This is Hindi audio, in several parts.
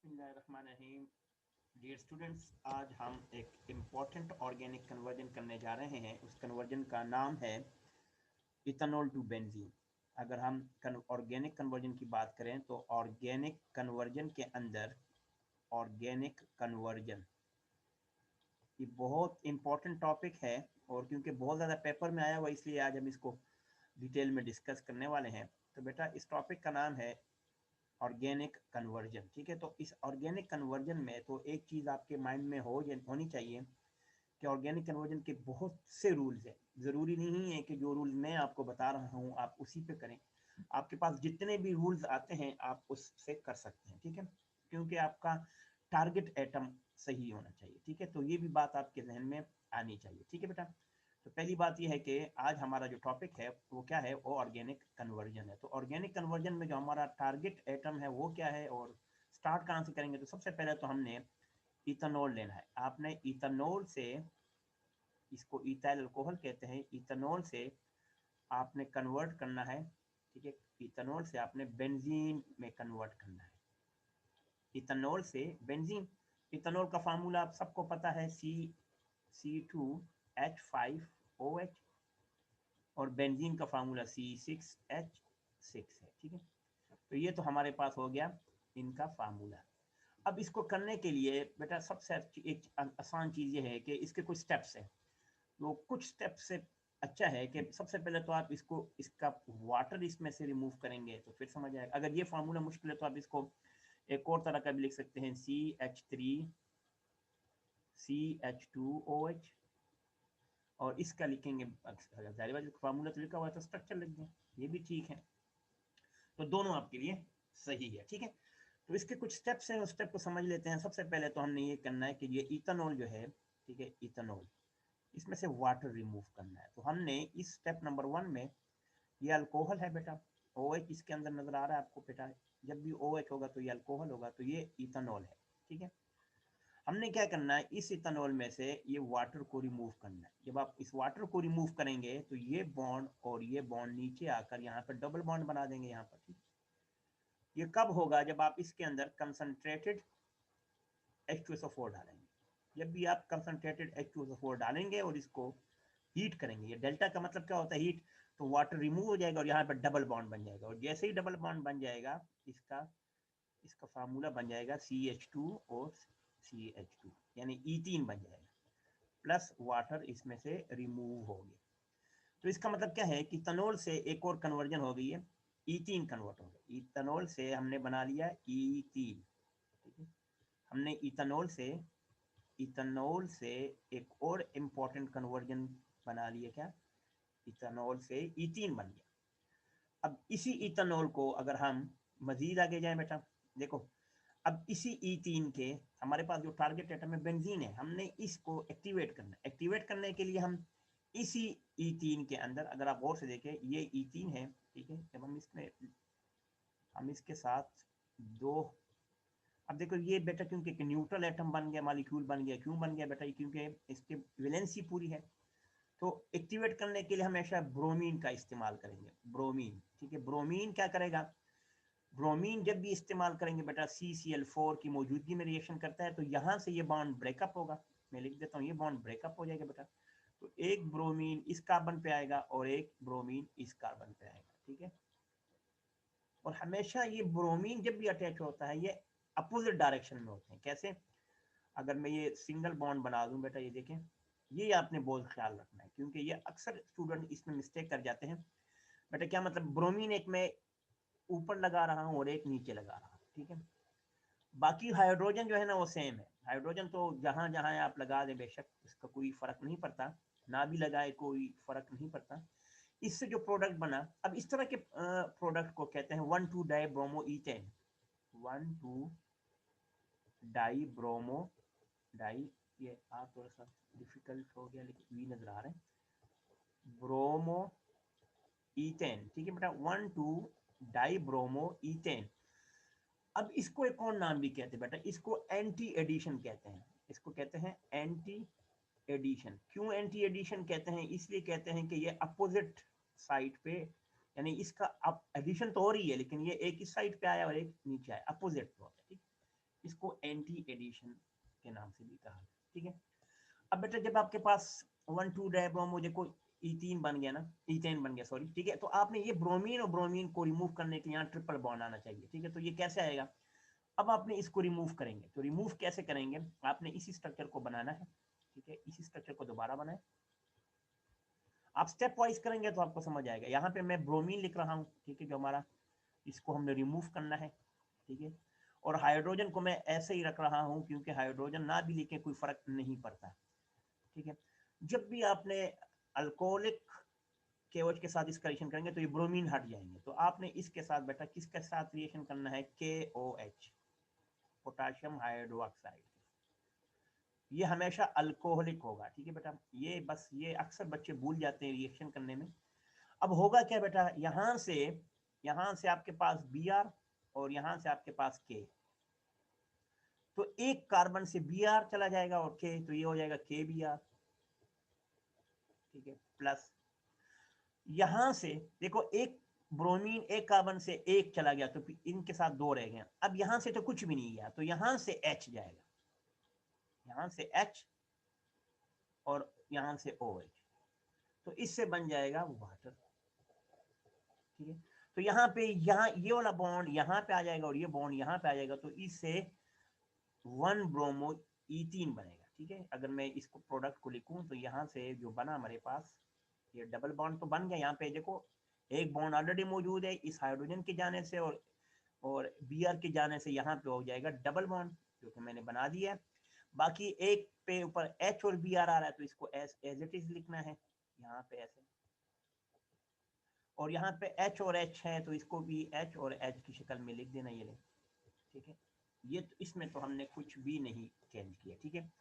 बिस्मिल्लाहिर्रहमानिर्रहीम। डियर स्टूडेंट्स, आज हम एक इम्पॉर्टेंट ऑर्गेनिक कन्वर्जन करने जा रहे हैं। उस कन्वर्जन का नाम है इथेनॉल टू बेंजीन। अगर हम ऑर्गेनिक कन्वर्जन की बात करें तो ऑर्गेनिक कन्वर्जन के अंदर ऑर्गेनिक कन्वर्जन ये बहुत इम्पॉर्टेंट टॉपिक है, और क्योंकि बहुत ज़्यादा पेपर में आया हुआ इसलिए आज हम इसको डिटेल में डिस्कस करने वाले हैं। तो बेटा, इस टॉपिक का नाम है ऑर्गेनिक कन्वर्जन। ठीक है, तो इस ऑर्गेनिक कन्वर्जन में तो एक चीज़ आपके माइंड में होनी चाहिए कि ऑर्गेनिक कन्वर्जन के बहुत से रूल्स हैं। ज़रूरी नहीं है कि जो रूल्स मैं आपको बता रहा हूँ आप उसी पे करें। आपके पास जितने भी रूल्स आते हैं आप उससे कर सकते हैं। ठीक है, क्योंकि आपका टारगेट एटम सही होना चाहिए। ठीक है, तो ये भी बात आपके जहन में आनी चाहिए। ठीक है बेटा, तो पहली बात यह है कि आज हमारा जो टॉपिक है वो क्या है, वो ऑर्गेनिक कन्वर्जन है। तो ऑर्गेनिक कन्वर्जन में जो हमारा टारगेट एटम है वो क्या है और स्टार्ट कहाँ से करेंगे। तो सबसे पहले तो हमने इथेनॉल लेना है। आपने इथेनॉल से, इसको इथाइल अल्कोहल कहते हैं, इथेनॉल से आपने कन्वर्ट करना है। ठीक है, इथेनॉल से आपने बेंजीन में कन्वर्ट करना है। इथेनॉल से बेंजीन। इथेनॉल का फार्मूला आप सबको पता है, C2H5OH, और बेंजीन का फार्मूला C6H6 है। ठीक है, तो ये तो हमारे पास हो गया इनका फार्मूला। अब इसको करने के लिए बेटा सबसे एक आसान चीज़ ये है कि इसके कुछ स्टेप्स हैं। तो कुछ स्टेप्स से अच्छा है कि सबसे पहले तो आप इसका वाटर इसमें से रिमूव करेंगे तो फिर समझ आएगा। अगर ये फार्मूला मुश्किल है तो आप इसको एक और तरह का भी लिख सकते हैं, CH3CH2OH, और इसका लिखेंगे, जारी बात फार्मूला तो लिखा हुआ है तो स्ट्रक्चर लिख दें, ये भी ठीक है। तो दोनों आपके लिए सही है। ठीक है, तो इसके कुछ स्टेप्स हैं, उस स्टेप को समझ लेते हैं। सबसे पहले तो हमने ये करना है कि ये इथेनॉल जो है, ठीक है, इथेनॉल, इसमें से वाटर रिमूव करना है। तो हमने इस स्टेप नंबर 1 में, ये अल्कोहल है बेटा, OH इसके अंदर नजर आ रहा है आपको बेटा, जब भी OH होगा तो ये अल्कोहल होगा, तो ये इथेनॉल है। ठीक है, हमने क्या करना है, इस इथेनॉल में से ये वाटर को रिमूव करना है। जब आप इस वाटर को रिमूव करेंगे तो ये बॉन्ड और ये बॉन्ड नीचे आकर यहाँ पर डबल बॉन्ड बना देंगे यहाँ पर। ठीक, ये कब होगा, जब आप इसके अंदर कंसंट्रेटेड H2SO4 डालेंगे। जब भी आप कंसंट्रेटेड H2SO4 डालेंगे और इसको हीट करेंगे, ये डेल्टा का मतलब क्या होता है, हीट, तो वाटर रिमूव हो जाएगा और यहाँ पर डबल बॉन्ड बन जाएगा। और जैसे ही डबल बॉन्ड बन जाएगा, इसका इसका फार्मूला बन जाएगा CH2 और CH2, यानी ईथीन बन जाएगा, प्लस वाटर इसमें से रिमूव हो गया। तो इसका मतलब क्या है कि इथेनॉल से एक और कन्वर्जन हो गई है, ईथीन कन्वर्ट हो गया। इथेनॉल से हमने बना लिया ईथीन। ठीक है, हमने इथेनॉल से एक और इम्पॉर्टेंट कन्वर्जन बना लिया, क्या, इथेनॉल से ईथीन बन गया। अब इसी इथेनॉल को अगर हम मजीद आगे जाएं बेटा, देखो, अब इसी ईथीन के हमारे पास जो टारगेट एटम है बेंजीन है, हमने इसको एक्टिवेट करना है। एक्टिवेट करने के लिए हम इसी ईथीन के अंदर, अगर आप गौर से देखें, ये ईथीन है। ठीक है, जब हम इसके साथ दो, अब देखो ये बेटा क्योंकि एक न्यूट्रल एटम बन गया, मॉलिक्यूल बन गया, क्यों बन गया बेटा, क्योंकि इसकी वैलेंसी पूरी है। तो एक्टिवेट करने के लिए हमेशा ब्रोमीन का इस्तेमाल करेंगे, ब्रोमीन। ठीक है, ब्रोमीन क्या करेगा, ब्रोमीन जब भी इस्तेमाल करेंगे बेटा, CCl4 की मौजूदगी में रिएक्शन करता है, तो यहाँ से ये बॉन्ड ब्रेकअप होगा। मैं लिख देता हूँ, ये बॉन्ड ब्रेकअप हो जाएगा बेटा। तो एक ब्रोमीन इस कार्बन पे आएगा और एक ब्रोमीन इस कार्बन पे आएगा। ठीक है, और हमेशा ये ब्रोमीन जब भी अटैच होता है ये अपोजिट डायरेक्शन में होते हैं। कैसे, अगर मैं ये सिंगल बॉन्ड बना दूं बेटा, ये देखें, ये आपने बहुत ख्याल रखना है, क्योंकि ये अक्सर स्टूडेंट इसमें मिस्टेक कर जाते हैं। बेटा क्या मतलब, ब्रोमीन एक मैं ऊपर लगा रहा हूँ और एक नीचे लगा रहा हूँ। ठीक है, बाकी हाइड्रोजन जो है ना वो सेम है। हाइड्रोजन तो जहां जहां आप लगा दें बेशक इसका कोई फर्क नहीं पड़ता, ना भी लगाए कोई फर्क नहीं पड़ता। इससे जो प्रोडक्ट बना, अब इस तरह के प्रोडक्ट को कहते हैं 1,2 die bromo ethane. 1,2 die bromo di, ये आप थोड़ा सा डिफिकल्ट हो गया लेकिन वी नजर आ रहे हैं, ब्रोमो ईथेन। ठीक है बेटा, 1,2 डाई ब्रोमो ईथेन। अब इसको एक और नाम भी कहते हैं बेटा, इसको एंटी एडिशन कहते हैं। इसको कहते हैं एंटी एडिशन। क्यों एंटी एडिशन कहते हैं, इसलिए कहते हैं कि ये अपोजिट साइड पे, यानी इसका अब एडिशन तो हो रही है लेकिन ये एक इस साइड पे आया और एक नीचे आया, अपोजिट हो गया। ठीक, इसको एंटी एडिशन के नाम से भी कहा, ठीक है। अब बेटा जब आपके पास 1,2 डाइब्रोमो देखो E3 बन गया ना, E10 बन गया सॉरी, ठीक है, तो आपने ये ब्रोमीन और ब्रोमीन को रिमूव करने के लिए यहाँ ट्रिपल बॉन्ड आना चाहिए, ठीक है। तो ये कैसे आएगा, अब आपने इसको रिमूव करेंगे, तो रिमूव कैसे करेंगे, आपने इसी स्ट्रक्चर को बनाना है, ठीक है, इसी स्ट्रक्चर को दोबारा बनाए। आप स्टेप वाइज करेंगे तो आपको समझ आएगा। यहाँ पे मैं ब्रोमीन लिख रहा हूँ, ठीक है, जो हमारा, इसको हमने रिमूव करना है, ठीक है। और हाइड्रोजन को मैं ऐसे ही रख रहा हूँ क्योंकि हाइड्रोजन ना भी लिखे कोई फर्क नहीं पड़ता, ठीक है। जब भी आपने अल्कोहलिक KOH के साथ इसका रिएक्शन करेंगे तो ये ब्रोमीन हट जाएंगे, तो आपने इसके साथ बेटा किसके साथ रिएक्शन करना है, KOH, पोटाशियम हाइड्रोक्साइड। ये हमेशा अल्कोहलिक होगा, ठीक है बेटा, ये बस ये अक्सर बच्चे भूल जाते हैं रिएक्शन करने में। अब होगा क्या बेटा, यहाँ से आपके पास Br और यहाँ से आपके पास K, तो एक कार्बन से Br चला जाएगा और K, तो ये हो जाएगा KBr, ठीक है, प्लस यहां से देखो एक ब्रोमीन एक कार्बन से एक चला गया तो इनके साथ दो रह गए। अब यहां से तो कुछ भी नहीं गया, तो यहां से H जाएगा, यहां से H और यहां से OH, तो इससे बन जाएगा वाटर, ठीक है। तो यहाँ पे यहाँ ये वाला बॉन्ड यहाँ पे आ जाएगा और ये बॉन्ड यहाँ पे आ जाएगा, तो इससे 1 ब्रोमो E3 बनेगा, ठीक है। अगर मैं इसको प्रोडक्ट को लिखूं तो यहाँ से जो बना हमारे पास ये डबल बॉन्ड तो बन गया, यहाँ पे देखो एक बॉन्ड ऑलरेडी मौजूद है इस हाइड्रोजन के जाने से और Br के जाने से, यहाँ पे हो जाएगा डबल बॉन्ड जो कि मैंने बना दिया है। बाकी एक पे ऊपर H और Br आ रहा है तो इसको एज इट इज लिखना है यहाँ पे ऐसे, और यहाँ पे H और H है तो इसको भी H और H की शक्ल में लिख देना, ये ले, ठीक है। ये तो इसमें तो हमने कुछ भी नहीं चेंज किया, ठीक है।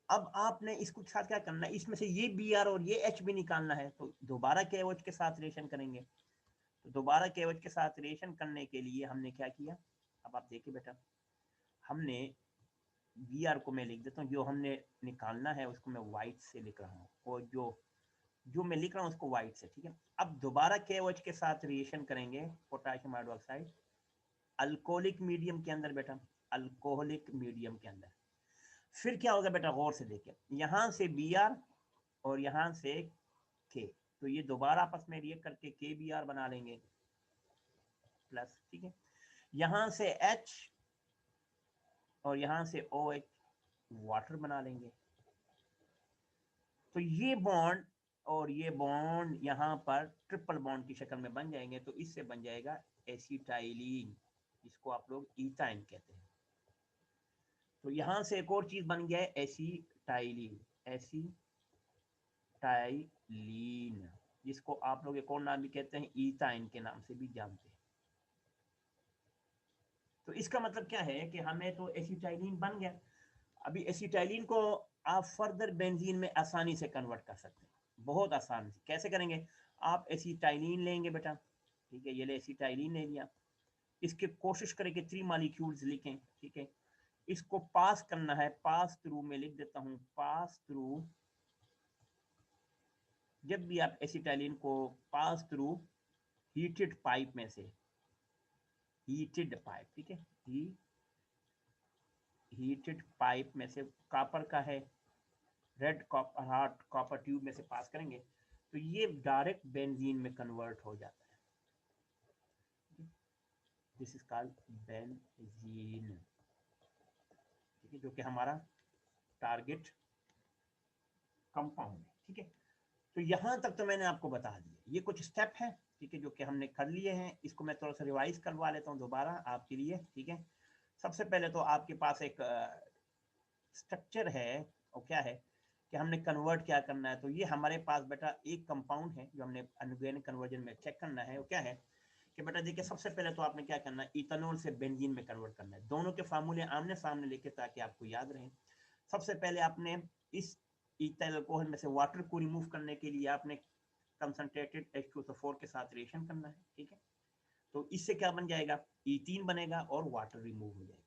अब आपने इसको साथ क्या करना है, इसमें से ये Br और ये H भी निकालना है, तो दोबारा KOH के साथ रिएक्शन करेंगे। तो दोबारा KOH के साथ रिएक्शन करने के लिए हमने क्या किया, अब आप देखिए बेटा, हमने Br को मैं लिख देता हूँ, जो हमने निकालना है उसको मैं व्हाइट से लिख रहा हूँ, और जो जो मैं लिख रहा हूँ उसको व्हाइट से, ठीक है। अब दोबारा KOH के साथ रिएक्शन करेंगे पोटेशियम हाइड्रोक्साइड अल्कोहलिक मीडियम के अंदर बेटा, अल्कोहलिक मीडियम के अंदर। फिर क्या होगा बेटा, गौर से देखिए, यहाँ से Br और यहाँ से K, तो ये दोबारा आपस में रिएक्ट करके KBr बना लेंगे प्लस, ठीक है। यहाँ से H और यहाँ से OH वाटर बना लेंगे, तो ये बॉन्ड और ये बॉन्ड यहाँ पर ट्रिपल बॉन्ड की शक्ल में बन जाएंगे, तो इससे बन जाएगा एसिटाइलिन, जिसको आप लोग इथाइन कहते हैं। तो यहाँ से एक और चीज बन गया है एसिटाइलिन, एसिटाइलिन, जिसको आप लोग एक और नाम भी कहते हैं, इथाइन के नाम से भी जानते हैं। तो इसका मतलब क्या है कि हमें तो एसिटाइलिन बन गया। अभी एसिटाइलिन को आप फर्दर बेंजीन में आसानी से कन्वर्ट कर सकते हैं, बहुत आसान से। कैसे करेंगे, आप एसिटाइलिन लेंगे बेटा, ठीक है, ये ले एसिटाइलिन ले लिया, इसकी कोशिश करें कि 3 मॉलिक्यूल्स लिखें, ठीक है। इसको पास करना है, पास थ्रू में लिख देता हूं, पास थ्रू। जब भी आप एसिटाइलिन को पास थ्रू हीटेड पाइप में से, हीटेड पाइप, ठीक है, हीटेड पाइप में से, कॉपर का है, red copper heart copper tube में से पास करेंगे तो ये डायरेक्ट बेंजीन में कन्वर्ट हो जाता है। दिस इज कॉल्ड बेंजीन, ठीक है, जो कि हमारा टारगेट कंपाउंड है, ठीक है। तो यहां तक तो मैंने आपको बता दिया, ये कुछ स्टेप है, ठीक है, जो कि हमने कर लिए हैं। इसको मैं थोड़ा सा रिवाइज करवा लेता हूँ दोबारा आपके लिए, ठीक है। सबसे पहले तो आपके पास एक स्ट्रक्चर है, और क्या है कि हमने कन्वर्ट क्या करना है। तो ये हमारे पास बेटा एक कंपाउंड है जो हमने अनऑर्गेनिक कन्वर्जन में चेक करना है, वो क्या है कि बेटा देखिए, सबसे पहले तो आपने क्या करना है, इथेनॉल से बेंजीन में कन्वर्ट करना है। दोनों के फार्मूले आमने सामने लेके, ताकि आपको याद रहे। सबसे पहले आपने इस इथाइल अल्कोहल में से वाटर को रिमूव करने के लिए आपने कंसंट्रेटेड H2SO4 के साथ रिएक्शन करना है, ठीक है। तो इससे क्या बन जाएगा, E3 बनेगा और वाटर रिमूव हो जाएगा।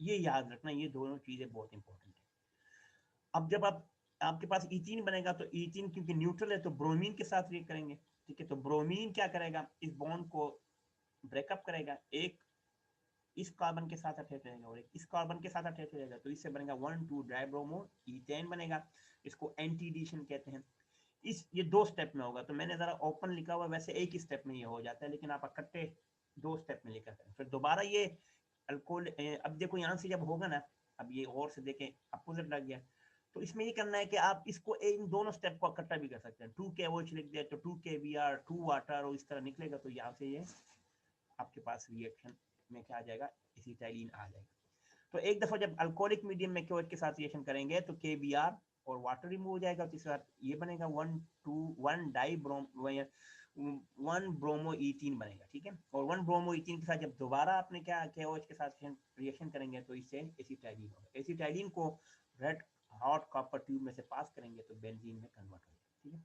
ये याद रखना, ये दोनों चीजें बहुत इंपॉर्टेंट है। अब जब आपके पास E3 बनेगा तो E3 क्योंकि न्यूट्रल है तो ब्रोमीन के साथ रिएक्ट करेंगे, ठीक है। तो ब्रोमीन क्या करेगा, इस बॉन्ड को ब्रेकअप करेगा, एक इस कार्बन के साथ अटैच रहेगा और एक इस कार्बन के साथ अटैच हो जाएगा, तो इससे बनेगा 1,2 डाइब्रोमो ईथेन बनेगा। इसको एंटी एडिशन कहते हैं। ये 2 स्टेप में होगा, तो मैंने जरा ओपन लिखा हुआ, वैसे एक ही स्टेप में ये हो जाता है, लेकिन आप इकट्ठे 2 स्टेप में लिखा करें। फिर दोबारा ये अल्कोहल, अब देखो यहाँ से जब होगा ना, अब ये और से देखें अपोजिट लग गया, तो इसमें ये करना है कि आप इसको इन दोनों स्टेप को इकट्ठा भी कर सकते हैं। 2 KOH लिख दिया तो 2 KBr 2 वाटर, और इस तरह निकलेगा, तो यहाँ से ये आपके पास रिएक्शन में क्या आ जाएगा, एसिटाइलिन आ जाएगा। तो एक दफा जब अल्कोहलिक मीडियम में KOH के साथ रिएक्शन करेंगे तो KBr और वाटर रिमूव हो जाएगा, तो इस बार ये बनेगा 1 ब्रोमो ईथीन बनेगा, ठीक है। और 1 ब्रोमो ईथीन के साथ जब दोबारा आपने क्या KOH के साथ रिएक्शन करेंगे तो इससे एसिटाइलिन होगा। एसिटाइलिन को रेड हॉट कॉपर ट्यूब में से पास करेंगे तो बेंजीन में कन्वर्ट हो जाएगा, ठीक है।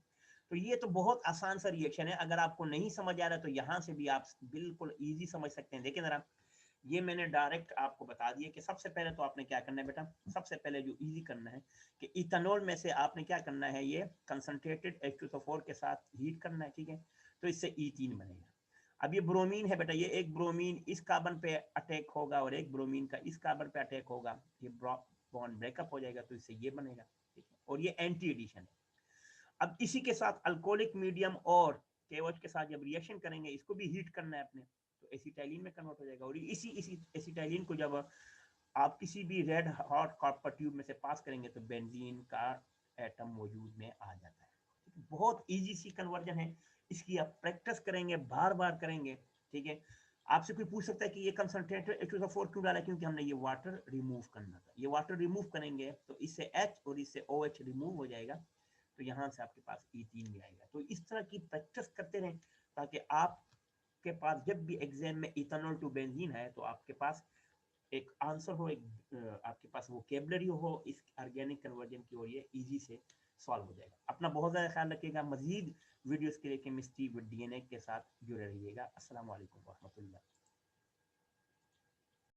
तो ये तो बहुत आसान सा रिएक्शन है, अगर आपको नहीं समझ आ रहा तो यहाँ से भी आप बिल्कुल ईजी समझ सकते हैं। देखिए जरा, ये मैंने डायरेक्ट आपको बता दिया कि सबसे पहले तो आपने क्या करना है बेटा, सबसे पहले जो इजी करना है कि इथेनॉल में से आपने क्या करना है, ये कंसंट्रेटेड H2SO4 के साथ हीट करना है, ठीक है। तो इससे ईथीन बनेगा। अब ये ब्रोमीन है बेटा, ये एक ब्रोमीन इस कार्बन पे अटैक होगा और एक ब्रोमीन का इस कार्बन पे अटैक होगा, ये बॉन्ड ब्रेकअप हो जाएगा, तो इससे ये बनेगा, ठीक है। और ये एंटी एडिशन है। अब इसी के साथ अल्कोहलिक मीडियम और KOH के साथ जब रिएक्शन करेंगे, इसको भी हीट करना है अपने, तो एसिटाइलिन में कन्वर्ट हो जाएगा। और इसी एसिटाइलिन को जब आप किसी भी रेड हॉट कॉपर ट्यूब में से पास करेंगे तो बेंजीन का एटम मौजूद में आ जाता है। बहुत इजी सी कन्वर्जन है, इसकी आप प्रैक्टिस करेंगे, बार बार करेंगे, ठीक है। आपसे कोई पूछ सकता है कि ये कंसंट्रेटेड H2SO4 क्यों डाला, क्योंकि हमने ये वाटर रिमूव करना था। ये वाटर रिमूव करेंगे तो इससे H और इससे OH रिमूव हो जाएगा, तो यहाँ से आपके पास ईथीन भी आएगा। तो इस तरह की प्रैक्टिस करते रहें ताकि आपके पास जब भी एग्जाम में इथेनॉल टू बेंजीन है तो आपके पास एक आंसर हो, एक आपके पास वोकेबलरी हो इस ऑर्गेनिक कन्वर्जन की, और ये इजी से सॉल्व हो जाएगा। अपना बहुत ज़्यादा ख्याल रखिएगा। मजीद वीडियोस के लिए केमिस्ट्री विद DNA के साथ जुड़े रहिएगा। अस्सलाम वालेकुम रहमतुल्लाह।